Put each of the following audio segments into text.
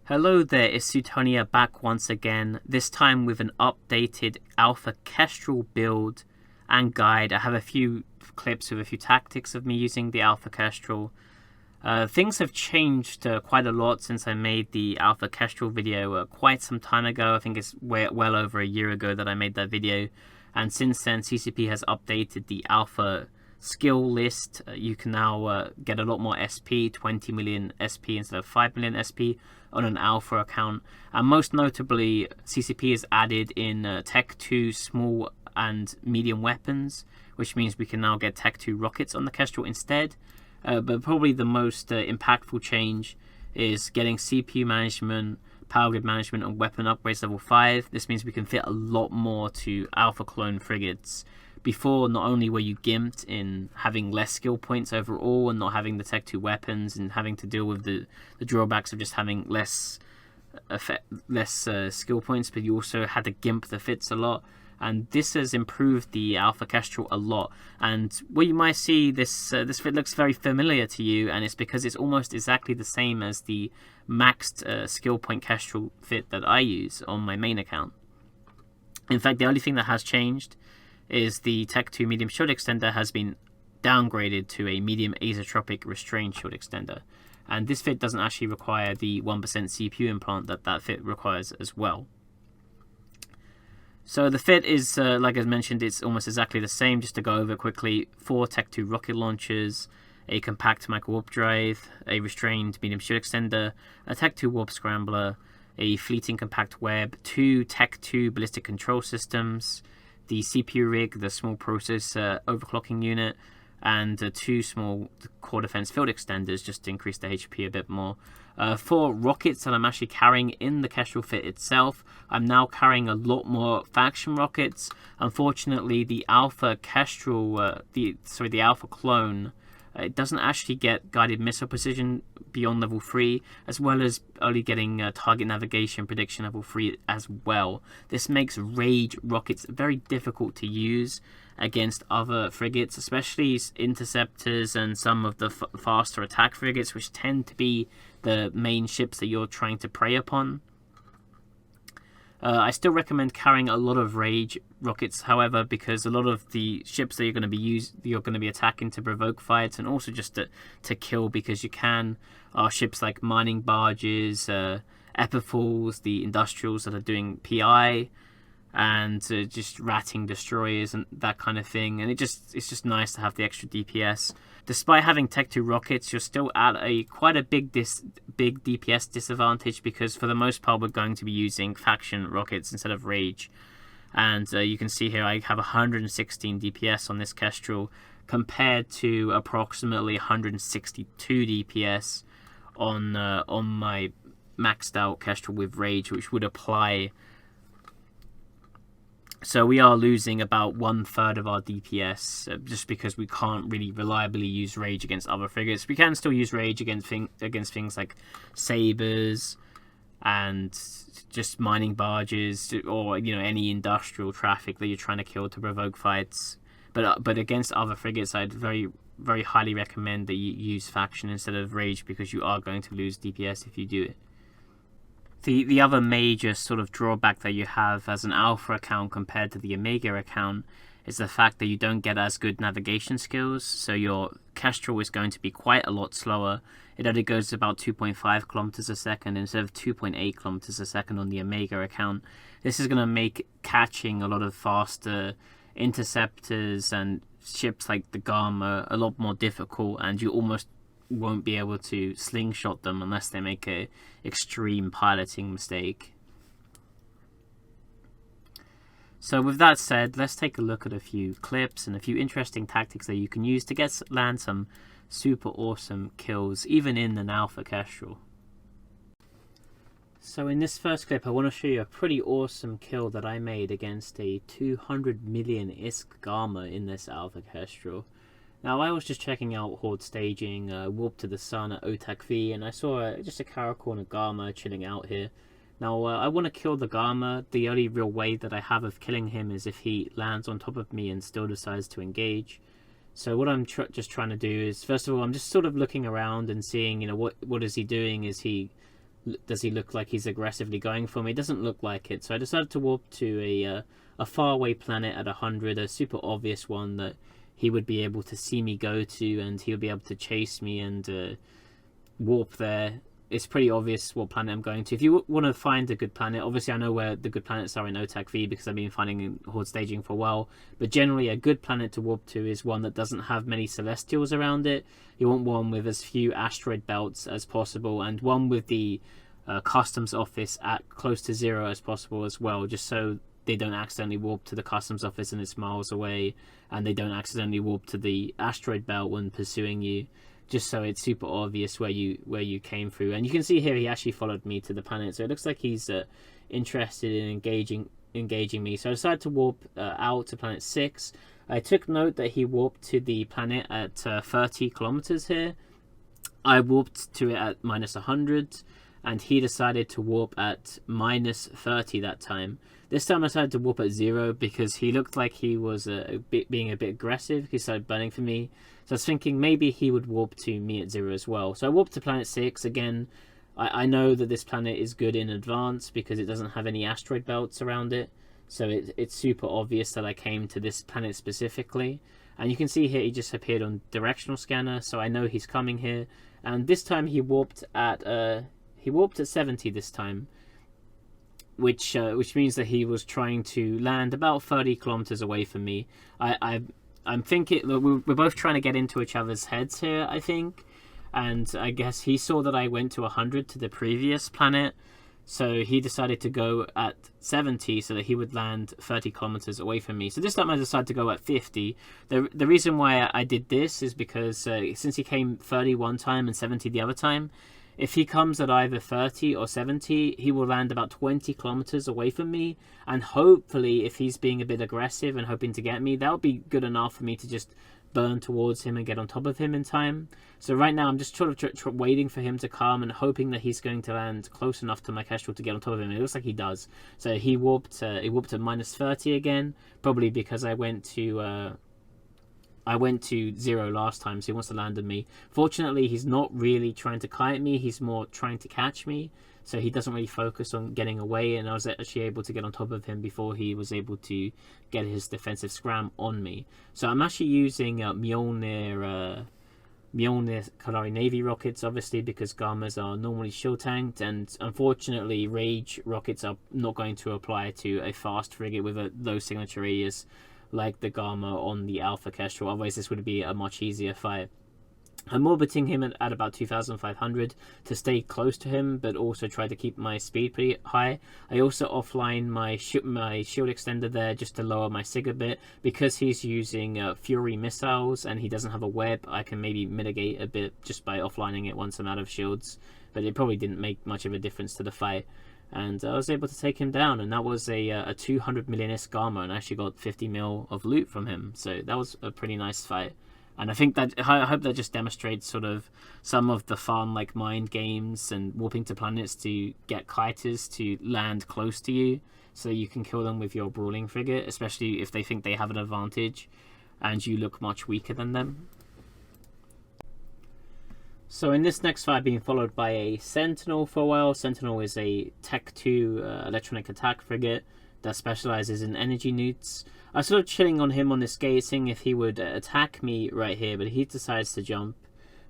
Hello there, it's Sutonia back once again, this time with an updated Alpha Kestrel build and guide. I have a few clips with a few tactics of me using the Alpha Kestrel. Things have changed quite a lot since I made the Alpha Kestrel video quite some time ago. I think it's well over a year ago that I made that video. And since then, CCP has updated the Alpha skill list. You can now get a lot more SP, 20 million SP instead of 5 million SP on an Alpha account. And most notably, CCP has added in Tech 2 small and medium weapons, which means we can now get Tech 2 rockets on the Kestrel instead. But probably the most impactful change is getting CPU management, power grid management, and weapon upgrades level 5. This means we can fit a lot more to Alpha clone frigates. Before, not only were you gimped in having less skill points overall and not having the Tech 2 weapons and having to deal with the drawbacks of just having less skill points, but you also had to gimp the fits a lot. And this has improved the Alpha Kestrel a lot. And what you might see, this fit looks very familiar to you, and it's because it's almost exactly the same as the maxed skill point Kestrel fit that I use on my main account. In fact, the only thing that has changed is the Tech 2 medium shield extender has been downgraded to a medium Azeotropic Restrained shield extender. And this fit doesn't actually require the 1% CPU implant that fit requires as well. So the fit is, like I mentioned, it's almost exactly the same. Just to go over quickly, 4 Tech 2 rocket launchers, a compact Microwarpdrive, a restrained medium shield extender, a Tech 2 warp scrambler, a fleeting compact web, 2 Tech 2 ballistic control systems, the CPU rig, the small process overclocking unit, and 2 small core defense field extenders just to increase the HP a bit more. 4 rockets that I'm actually carrying in the Kestrel fit itself. I'm now carrying a lot more faction rockets. Unfortunately, the Alpha Kestrel, the Alpha clone, it doesn't actually get guided missile precision beyond level 3, as well as only getting target navigation prediction level 3 as well. This makes Rage rockets very difficult to use against other frigates, especially interceptors and some of the faster attack frigates, which tend to be the main ships that you're trying to prey upon. I still recommend carrying a lot of Rage rockets, however, because a lot of the ships that you're going to be attacking to provoke fights, and also just to kill because you can, are ships like mining barges, Epifals, the industrials that are doing PI, and just ratting destroyers and that kind of thing. And it's just nice to have the extra DPS. Despite having Tech 2 rockets, you're still at quite a big DPS disadvantage, because for the most part we're going to be using faction rockets instead of Rage. And you can see here I have 116 DPS on this Kestrel compared to approximately 162 DPS on my maxed out Kestrel with Rage, which would apply. So we are losing about 1/3 of our DPS just because we can't really reliably use Rage against other frigates. We can still use Rage against things like sabers and just mining barges, or any industrial traffic that you're trying to kill to provoke fights. But against other frigates, I'd very, very highly recommend that you use faction instead of Rage, because you are going to lose DPS if you do it. The other major sort of drawback that you have as an Alpha account compared to the Omega account is the fact that you don't get as good navigation skills. So your Kestrel is going to be quite a lot slower. It only goes about 2.5 kilometers a second instead of 2.8 kilometers a second on the Omega account. This is going to make catching a lot of faster interceptors and ships like the Gamma a lot more difficult, and you almost won't be able to slingshot them unless they make a extreme piloting mistake. So with that said, let's take a look at a few clips and a few interesting tactics that you can use to land some super awesome kills, even in an Alpha Kestrel. So in this first clip, I want to show you a pretty awesome kill that I made against a 200 million ISK Gamma in this Alpha Kestrel. Now, I was just checking out Horde staging, Warp to the Sun at Otak V, and I saw just a Caracal and a Gamma chilling out here. Now, I want to kill the Gamma. The only real way that I have of killing him is if he lands on top of me and still decides to engage. So what I'm just trying to do is, first of all, I'm just sort of looking around and seeing, what is he doing? Is he does he look like he's aggressively going for me? It doesn't look like it. So I decided to warp to a faraway planet at 100, a super obvious one that he would be able to see me go to, and he would be able to chase me and warp there. It's pretty obvious what planet I'm going to. If you want to find a good planet, obviously I know where the good planets are in OTAC V because I've been finding in Horde staging for a while, but generally a good planet to warp to is one that doesn't have many Celestials around it. You want one with as few asteroid belts as possible, and one with the customs office at close to 0 as possible as well, just so they don't accidentally warp to the customs office and it's miles away, and they don't accidentally warp to the asteroid belt when pursuing you, just so it's super obvious where you came through. And you can see here he actually followed me to the planet, so it looks like he's interested in engaging me. So I decided to warp out to planet 6. I took note that he warped to the planet at 30 kilometers here. I warped to it at -100, and he decided to warp at -30 that time. This time I decided to warp at 0 because he looked like he was being a bit aggressive. He started burning for me. So I was thinking maybe he would warp to me at 0 as well. So I warped to planet 6. Again, I know that this planet is good in advance because it doesn't have any asteroid belts around it. So it's super obvious that I came to this planet specifically. And you can see here he just appeared on directional scanner, so I know he's coming here. And this time he warped at 70 this time, which means that he was trying to land about 30 kilometers away from me. I'm thinking we're both trying to get into each other's heads here, I think, and I guess he saw that I went to 100 to the previous planet, so he decided to go at 70 so that he would land 30 kilometers away from me. So this time I decided to go at 50. The reason why I did this is because since he came 30 one time and 70 the other time, if he comes at either 30 or 70, he will land about 20 kilometers away from me. And hopefully, if he's being a bit aggressive and hoping to get me, that would be good enough for me to just burn towards him and get on top of him in time. So right now, I'm just sort of waiting for him to come and hoping that he's going to land close enough to my Kestrel to get on top of him. It looks like he does. So he warped to -30 again, probably because I went to 0 last time, so he wants to land on me. Fortunately, he's not really trying to kite me, he's more trying to catch me, so he doesn't really focus on getting away, and I was actually able to get on top of him before he was able to get his defensive scram on me. So I'm actually using Mjolnir Caldari Navy rockets, obviously, because Gammas are normally shield tanked, and unfortunately Rage rockets are not going to apply to a fast frigate with a low signature radius like the Gamma on the Alpha Kestrel. Otherwise this would be a much easier fight. I'm orbiting him at about 2,500 to stay close to him, but also try to keep my speed pretty high. I also offline my shield extender there just to lower my sig a bit. Because he's using Fury missiles and he doesn't have a web, I can maybe mitigate a bit just by offlining it once I'm out of shields. But it probably didn't make much of a difference to the fight. And I was able to take him down, and that was a 200 million-ish Gamma, and I actually got 50 mil of loot from him. So that was a pretty nice fight. And I hope that just demonstrates sort of some of the fun, like mind games and warping to planets to get kiters to land close to you, so you can kill them with your brawling frigate, especially if they think they have an advantage and you look much weaker than them. So in this next fight, being followed by a Sentinel for a while. Sentinel is a Tech 2 electronic attack frigate that specializes in energy newts. I was sort of chilling on him on this gate, seeing if he would attack me right here, but he decides to jump.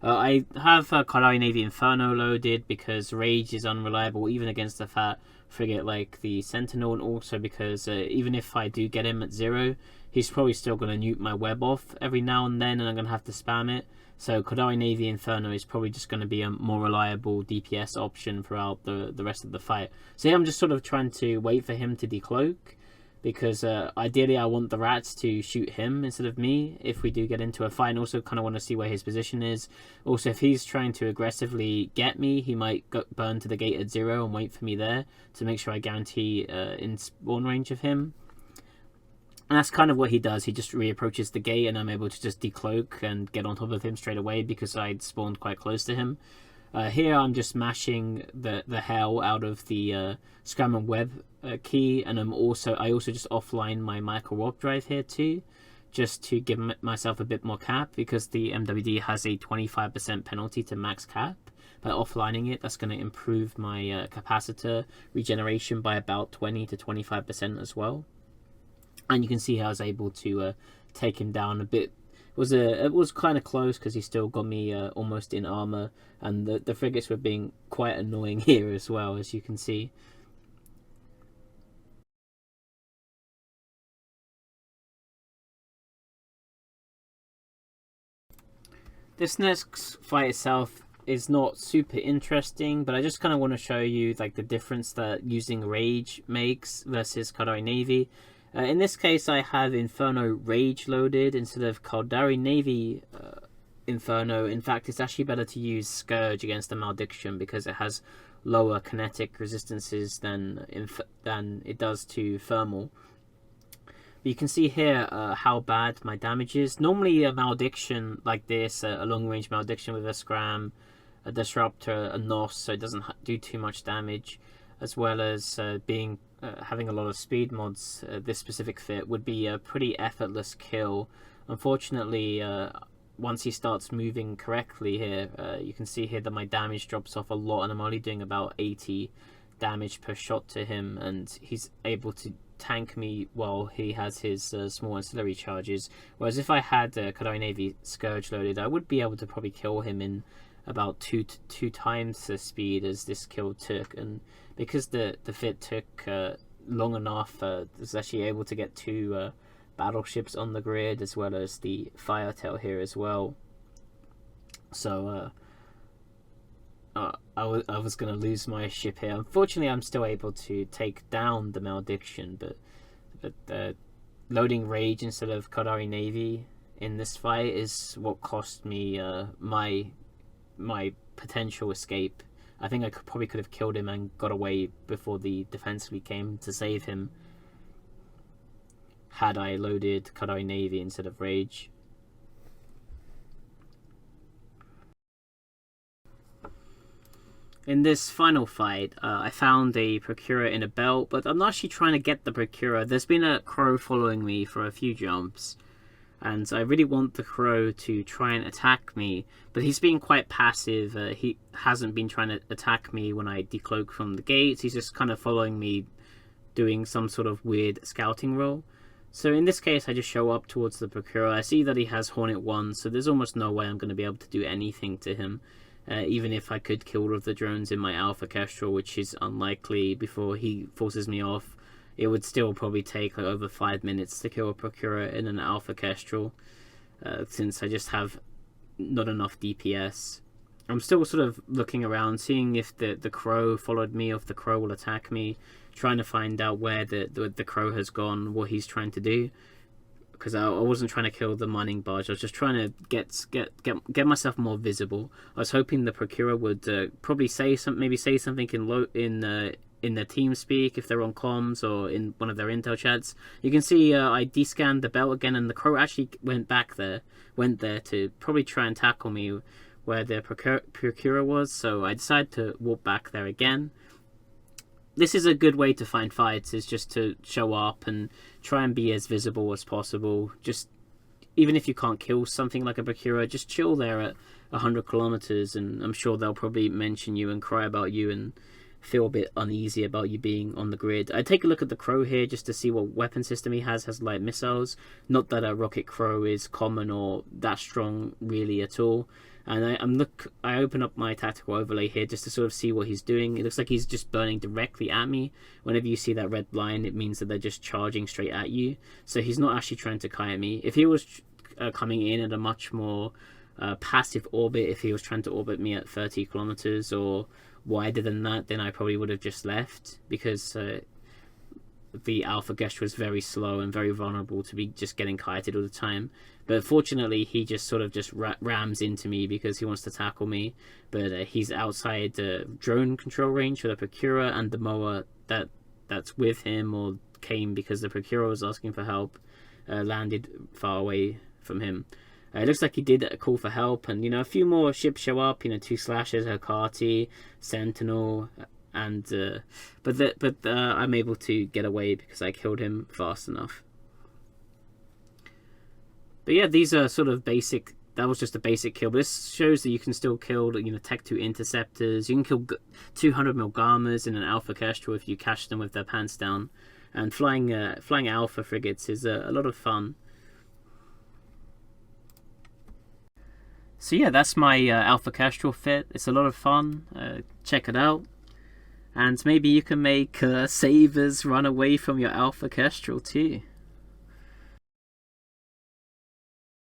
I have Caldari Navy Inferno loaded because Rage is unreliable even against a fat frigate like the Sentinel, and also because even if I do get him at 0, he's probably still going to nuke my web off every now and then, and I'm going to have to spam it. So Caldari Navy Inferno is probably just going to be a more reliable DPS option throughout the rest of the fight. So yeah, I'm just sort of trying to wait for him to decloak, because ideally I want the rats to shoot him instead of me if we do get into a fight, and also kind of want to see where his position is. Also, if he's trying to aggressively get me, he might burn to the gate at 0 and wait for me there to make sure I guarantee in spawn range of him. And that's kind of what he does. He just reapproaches the gate, and I'm able to just decloak and get on top of him straight away because I'd spawned quite close to him. Here I'm just mashing the hell out of the Scrambler web key, and I also just offline my Microwarpdrive here too, just to give myself a bit more cap, because the MWD has a 25% penalty to max cap. by offlining it. That's going to improve my capacitor regeneration by about 20 to 25% as well. And you can see how I was able to take him down a bit. It was kind of close because he still got me almost in armor, and the frigates were being quite annoying here as well, as you can see. This next fight itself is not super interesting, but I just kind of want to show you like the difference that using Rage makes versus Caldari Navy. In this case, I have Inferno Rage loaded instead of Caldari Navy Inferno. In fact, it's actually better to use Scourge against the Malediction because it has lower kinetic resistances than it does to thermal. You can see here how bad my damage is. Normally a Malediction like this, a long-range Malediction with a Scram, a Disruptor, a NOS, so it doesn't do too much damage, as well as having a lot of speed mods, this specific fit would be a pretty effortless kill. Unfortunately, once he starts moving correctly here, you can see here that my damage drops off a lot, and I'm only doing about 80 damage per shot to him, and he's able to tank me while he has his small ancillary charges. Whereas if I had Caldari Navy Scourge loaded, I would be able to probably kill him in about two times the speed as this kill took. And because the fit took long enough, it's actually able to get 2 battleships on the grid, as well as the Firetail here as well. So I was going to lose my ship here. Unfortunately, I'm still able to take down the Malediction, but loading Rage instead of Caldari Navy in this fight is what cost me my potential escape. I think I probably could have killed him and got away before the defense fleet came to save him, had I loaded Caldari Navy instead of Rage. In this final fight, I found a Procurer in a belt, but I'm not actually trying to get the Procurer. There's been a Crow following me for a few jumps, and I really want the Crow to try and attack me, but he's being quite passive. He hasn't been trying to attack me when I decloak from the gates. He's just kind of following me, doing some sort of weird scouting role. So in this case, I just show up towards the Procurer. I see that he has Hornet 1, so there's almost no way I'm going to be able to do anything to him. Even if I could kill all of the drones in my Alpha Kestrel, which is unlikely before he forces me off, it would still probably take like over 5 minutes to kill a Procurer in an Alpha Kestrel, since I just have not enough DPS. I'm still sort of looking around, seeing if the Crow followed me, or if the Crow will attack me, trying to find out where the Crow has gone, what he's trying to do. Because I wasn't trying to kill the mining barge. I was just trying to get myself more visible. I was hoping the Procurer would probably say something in their team speak if they're on comms, or in one of their intel chats. You can see I descanned the belt again, and the Crow actually went there to probably try and tackle me where the Procurer was. So I decided to walk back there again. This is a good way to find fights, is just to show up and try and be as visible as possible. Just even if you can't kill something like a Procurer, just chill there at 100 kilometers, and I'm sure they'll probably mention you and cry about you and feel a bit uneasy about you being on the grid. I take a look at the Crow here just to see what weapon system he has light missiles. Not that a Rocket Crow is common or that strong really at all. And I open up my tactical overlay here just to sort of see what he's doing. It looks like he's just burning directly at me. Whenever you see that red line, it means that they're just charging straight at you. So he's not actually trying to kite me. If he was coming in at a much more passive orbit, if he was trying to orbit me at 30 kilometers or wider than that, then I probably would have just left, because the Alpha Kestrel was very slow and very vulnerable to be just getting kited all the time. But fortunately, he just sort of just rams into me because he wants to tackle me. But he's outside the drone control range for the Procurer, and the Moa that's with him, or came because the Procurer was asking for help, landed far away from him. It looks like he did call for help, and a few more ships show up. 2 Slashes, Hecate, Sentinel, and but I'm able to get away because I killed him fast enough. But yeah, these are sort of basic that was just a basic kill, but this shows that you can still kill, Tech 2 interceptors. You can kill 200 Milgamas in an Alpha Kestrel if you catch them with their pants down. And flying Alpha frigates is a lot of fun. So yeah, that's my Alpha Kestrel fit. It's a lot of fun. Check it out. And maybe you can make Sabers run away from your Alpha Kestrel too.